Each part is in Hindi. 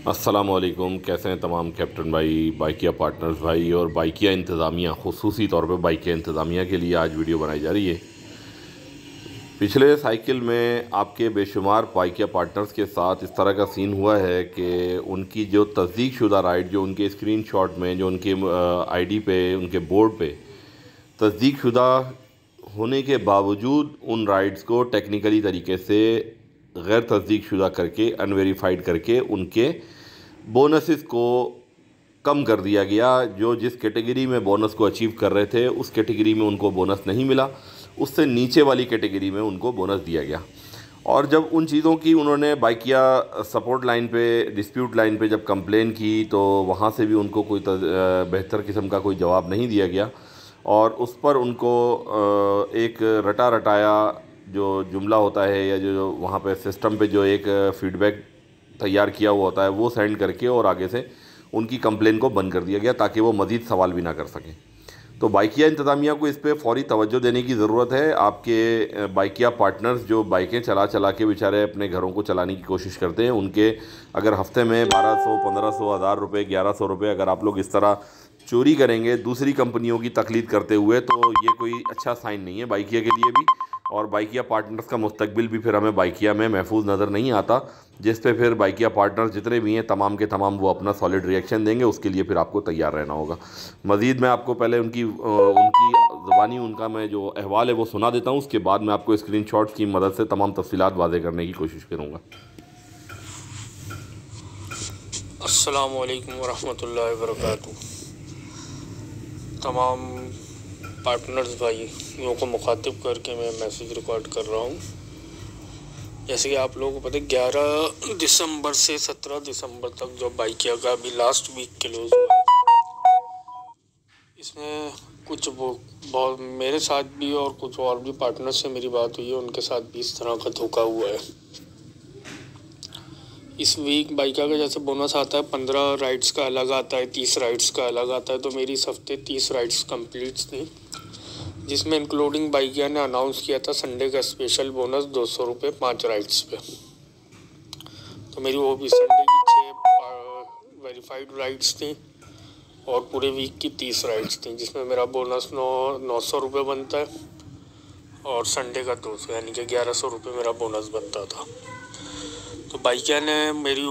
अस्सलामुअलैकुम। कैसे हैं तमाम कैप्टन भाई, बाइकिया पार्टनर्स भाई और बाइकिया इंतज़ामिया। ख़ुसूसी तौर पे बाइकिया इंतज़ामिया के लिए आज वीडियो बनाई जा रही है। पिछले साइकिल में आपके बेशुमार बाइकिया पार्टनर्स के साथ इस तरह का सीन हुआ है कि उनकी जो तस्दीक शुदा राइड, जो उनके स्क्रीनशॉट में, जो उनके आईडी पे, उनके बोर्ड पे तस्दीक शुदा होने के बावजूद उन राइड्स को टेक्निकली तरीके से गैर तस्दीक शुदा करके, अनवेरीफाइड करके उनके बोनसेस को कम कर दिया गया। जो जिस कैटेगरी में बोनस को अचीव कर रहे थे उस कैटेगरी में उनको बोनस नहीं मिला, उससे नीचे वाली कैटेगरी में उनको बोनस दिया गया। और जब उन चीज़ों की उन्होंने बाइकिया सपोर्ट लाइन पे, डिस्प्यूट लाइन पे जब कंप्लेन की तो वहाँ से भी उनको कोई बेहतर किस्म का कोई जवाब नहीं दिया गया। और उस पर उनको एक रटा रटाया जो जुमला होता है या जो वहाँ पे सिस्टम पे जो एक फ़ीडबैक तैयार किया हुआ होता है वो सेंड करके और आगे से उनकी कंप्लेन को बंद कर दिया गया ताकि वो मज़ीद सवाल भी ना कर सकें। तो बाइकिया इंतज़ामिया को इस पे फ़ौरी तवज्जो देने की ज़रूरत है। आपके बाइकिया पार्टनर्स जो बाइकें चला चला के बेचारे अपने घरों को चलाने की कोशिश करते हैं, उनके अगर हफ़्ते में 1200, 1500, 1000 रुपये, 1100 रुपये अगर आप लोग इस तरह चोरी करेंगे दूसरी कंपनियों की तकलीद करते हुए, तो ये कोई अच्छा साइन नहीं है बाइकिया के लिए भी। और बाइकिया पार्टनर्स का मुस्तकबिल भी फिर हमें बाइकिया में महफूज नज़र नहीं आता, जिस पे फिर बाइकिया पार्टनर्स जितने भी हैं तमाम के तमाम वो अपना सॉलिड रिएक्शन देंगे। उसके लिए फिर आपको तैयार रहना होगा। मज़ीद मैं आपको पहले उनकी ज़बानी उनका मैं जो अहवाल है वो सुना देता हूँ, उसके बाद मैं आपको स्क्रीनशॉट्स की मदद से तमाम तफसीलात वाज़ेह करने की कोशिश करूँगा। अस्सलाम वालेकुम वरहमतुल्लाहि वबरकातुहू। तमाम पार्टनर्स भाइयों को मुखातिब करके मैं मैसेज रिकॉर्ड कर रहा हूँ। जैसे कि आप लोगों को पता है 11 दिसंबर से 17 दिसंबर तक जो बाइकिया का अभी लास्ट वीक क्लोज हुआ है, इसमें कुछ वो बहुत मेरे साथ भी और कुछ और भी पार्टनर से मेरी बात हुई है, उनके साथ भी इस तरह का धोखा हुआ है। इस वीक बाइकिया का जैसे बोनस आता है 15 राइड्स का अलग आता है, 30 राइड्स का अलग आता है। तो मेरी इस हफ्ते 30 राइड्स कंप्लीट थी, जिसमें इंक्लूडिंग बाइकिया ने अनाउंस किया था संडे का स्पेशल बोनस 200 रुपये 5 राइड्स पे। तो मेरी वो भी संडे की 6 वेरीफाइड राइड्स थी और पूरे वीक की 30 राइड्स थी, जिसमें मेरा बोनस 900 रुपये बनता है और संडे का 200, यानी कि 1100 रुपये मेरा बोनस बनता था। तो बाइकिया ने मेरी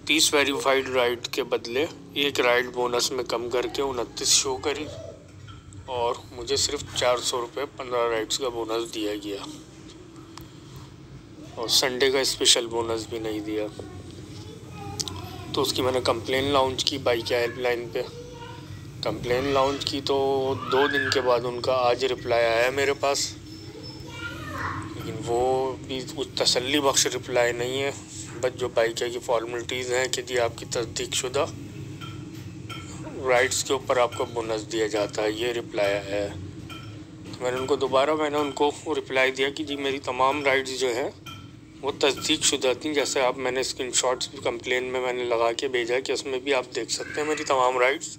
30 वेरीफाइड राइड के बदले एक राइड बोनस में कम करके 29 शो करी और मुझे सिर्फ 400 रुपये 15 राइड्स का बोनस दिया गया और संडे का स्पेशल बोनस भी नहीं दिया। तो उसकी मैंने कंप्लेन लॉन्च की बाइकिया हेल्पलाइन पे। कंप्लेन लॉन्च की तो 2 दिन के बाद उनका आज रिप्लाई आया मेरे पास, लेकिन वो भी कुछ तसल्ली बख्श रिप्लाई नहीं है। बस जो बाइकिया की फॉर्मेलिटीज़ हैं कि जी आपकी तस्दीक शुदा राइड्स के ऊपर आपको बोनस दिया जाता है, ये रिप्लाई आया है। तो मैंने उनको रिप्लाई दिया कि जी मेरी तमाम राइड्स जो हैं वो तस्दीक शुदा थी। जैसे आप मैंने स्क्रीनशॉट्स भी कंप्लेन में मैंने लगा के भेजा है कि उसमें भी आप देख सकते हैं मेरी तमाम राइड्स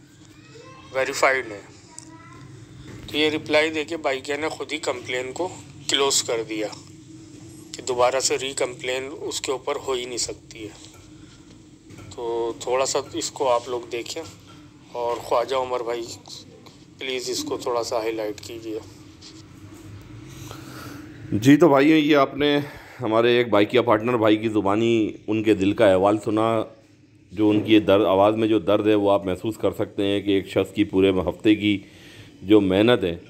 वेरीफाइड हैं। तो ये रिप्लाई देके बाइकिया ने ख़ुद ही कंप्लेन को क्लोज कर दिया कि दोबारा से रीकम्प्लेन उसके ऊपर हो ही नहीं सकती है। तो थोड़ा सा इसको आप लोग देखें और ख्वाजा उमर भाई प्लीज़ इसको थोड़ा सा हाईलाइट कीजिए। जी तो भाई, ये आपने हमारे एक बाइकिया पार्टनर भाई की ज़ुबानी उनके दिल का अहवाल सुना। जो उनकी दर्द, आवाज़ में जो दर्द है वो आप महसूस कर सकते हैं कि एक शख्स की पूरे हफ्ते की जो मेहनत है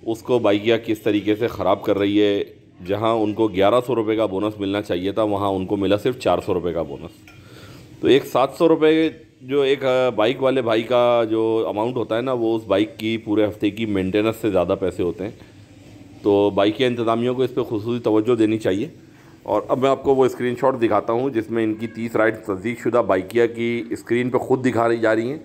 उसको बाइकिया किस तरीके से ख़राब कर रही है। जहां उनको 1100 रुपये का बोनस मिलना चाहिए था, वहां उनको मिला सिर्फ 400 रुपये का बोनस। तो एक 700 रुपये जो एक बाइक वाले भाई का जो अमाउंट होता है ना, वो उस बाइक की पूरे हफ्ते की मेंटेनेंस से ज़्यादा पैसे होते हैं। तो बाइकिया इंतज़ामियों को इस पर खुसूसी तवज्जो देनी चाहिए। और अब मैं आपको वो स्क्रीनशॉट दिखाता हूँ जिसमें इनकी 30 राइड तस्दीक शुदा बाइकिया की स्क्रीन पे ख़ुद दिखा रही जा रही हैं,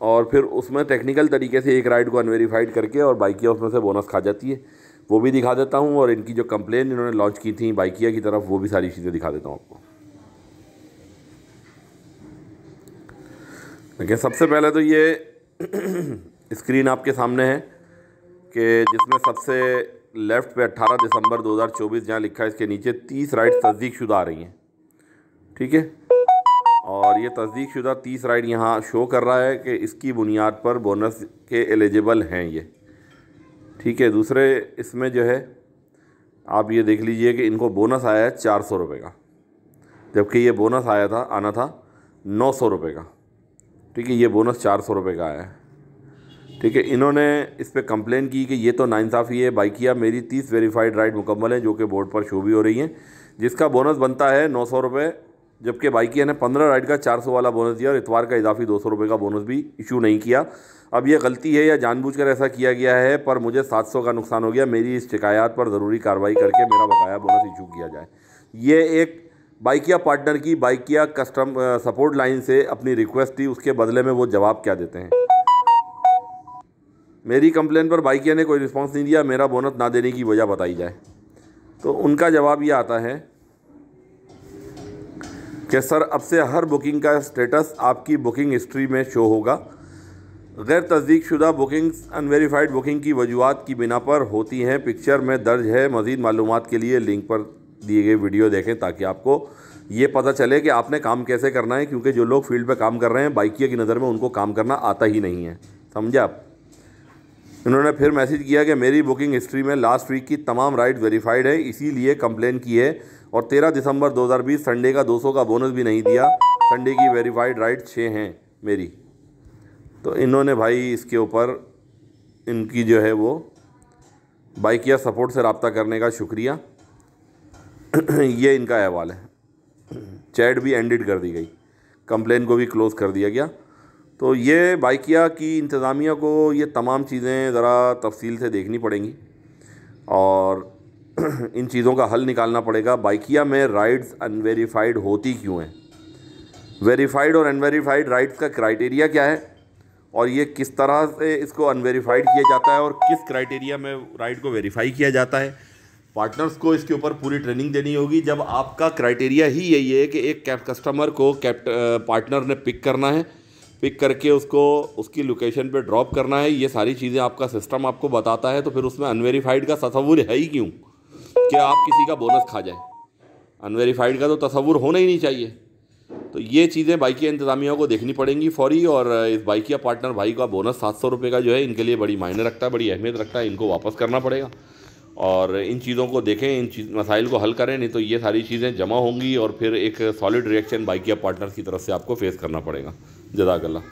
और फिर उसमें टेक्निकल तरीके से एक राइड को अनवेरीफाइड करके और बाइकिया उसमें से बोनस खा जाती है। वो भी दिखा देता हूँ, और इनकी जो कंप्लेन इन्होंने लॉन्च की थी बाइकिया की तरफ, वो भी सारी चीज़ें दिखा देता हूँ आपको। देखिए, सबसे पहले तो ये स्क्रीन आपके सामने है कि जिसमें सबसे लेफ़्ट पे 18 दिसंबर 2024 जहाँ लिखा है, इसके नीचे 30 राइड्स तस्दीक शुदा आ रही हैं। ठीक है, और ये तस्दीक शुदा 30 राइड यहाँ शो कर रहा है कि इसकी बुनियाद पर बोनस के एलिजिबल हैं ये, ठीक है। दूसरे इसमें जो है आप ये देख लीजिए कि इनको बोनस आया है 400 रुपये का, जबकि ये बोनस आना था 900 रुपये का, ठीक है। ये बोनस 400 रुपये का आया है, ठीक है। इन्होंने इस पर कंप्लेन की कि ये तो नाइंसाफ़ी है, बाइकिया मेरी 30 वेरीफाइड राइड मुकम्मल है जो कि बोर्ड पर शो भी हो रही हैं, जिसका बोनस बनता है 900 रुपये, जबकि बाइकिया ने 15 राइड का 400 वाला बोनस दिया और इतवार का इजाफी 200 रुपये का बोनस भी इशू नहीं किया। अब ये गलती है या जानबूझकर ऐसा किया गया है, पर मुझे 700 का नुकसान हो गया। मेरी इस शिकायत पर ज़रूरी कार्रवाई करके मेरा बकाया बोनस इशू किया जाए। ये एक बाइकिया पार्टनर की बाइकिया कस्टम सपोर्ट लाइन से अपनी रिक्वेस्ट थी, उसके बदले में वो जवाब क्या देते हैं। मेरी कंप्लेन पर बाइकिया ने कोई रिस्पांस नहीं दिया, मेरा बोनस ना देने की वजह बताई जाए। तो उनका जवाब ये आता है कि सर अब से हर बुकिंग का स्टेटस आपकी बुकिंग हिस्ट्री में शो होगा। गैर तस्दीक शुदा बुकिंग्स अनवेरीफाइड बुकिंग की वजूहात की बिना पर होती हैं, पिक्चर में दर्ज है। मज़ीद मालूमात के लिए लिंक पर दिए गए वीडियो देखें ताकि आपको ये पता चले कि आपने काम कैसे करना है, क्योंकि जो लोग फील्ड पे काम कर रहे हैं बाइकिया की नज़र में उनको काम करना आता ही नहीं है, समझा आप। इन्होंने फिर मैसेज किया कि मेरी बुकिंग हिस्ट्री में लास्ट वीक की तमाम राइड वेरीफाइड है, इसीलिए कंप्लेन की है, और 13 दिसंबर 2020 संडे का 200 का बोनस भी नहीं दिया। संडे की वेरीफाइड राइड 6 हैं मेरी। तो इन्होंने भाई इसके ऊपर इनकी जो है वो बाइकिया सपोर्ट से रब्ता करने का शुक्रिया। ये इनका अहवाल है। चैट भी एंडिड कर दी गई, कंप्लेन को भी क्लोज़ कर दिया गया। तो ये बाइकिया की इंतज़ामिया को ये तमाम चीज़ें ज़रा तफसील से देखनी पड़ेंगी और इन चीज़ों का हल निकालना पड़ेगा। बाइकिया में राइड्स अनवेरीफाइड होती क्यों हैं, वेरीफाइड और अनवेरीफाइड राइड्स का क्राइटेरिया क्या है, और ये किस तरह से इसको अनवेरीफाइड किया जाता है और किस क्राइटेरिया में राइड को वेरीफाई किया जाता है। पार्टनर्स को इसके ऊपर पूरी ट्रेनिंग देनी होगी। जब आपका क्राइटेरिया ही यही है कि एक कस्टमर को पार्टनर ने पिक करना है, पिक करके उसको उसकी लोकेशन पे ड्रॉप करना है, ये सारी चीज़ें आपका सिस्टम आपको बताता है, तो फिर उसमें अनवेरीफाइड का तसव्वुर है ही क्यों कि आप किसी का बोनस खा जाए। अनवेरीफाइड का तो तसव्वुर होना ही नहीं चाहिए। तो ये चीज़ें बाइकिया इंतज़ामिया को देखनी पड़ेंगी फौरी, और इस बाइकिया पार्टनर भाई का बोनस 700 रुपये का जो है इनके लिए बड़ी मायने रखता है, बड़ी अहमियत रखता है। इनको वापस करना पड़ेगा और इन चीज़ों को देखें, इन मसाइल को हल करें, नहीं तो ये सारी चीज़ें जमा होंगी और फिर एक सॉलिड रिएक्शन बाइकिया पार्टनर की तरफ से आपको फेस करना पड़ेगा। जज़ाकल्लाह।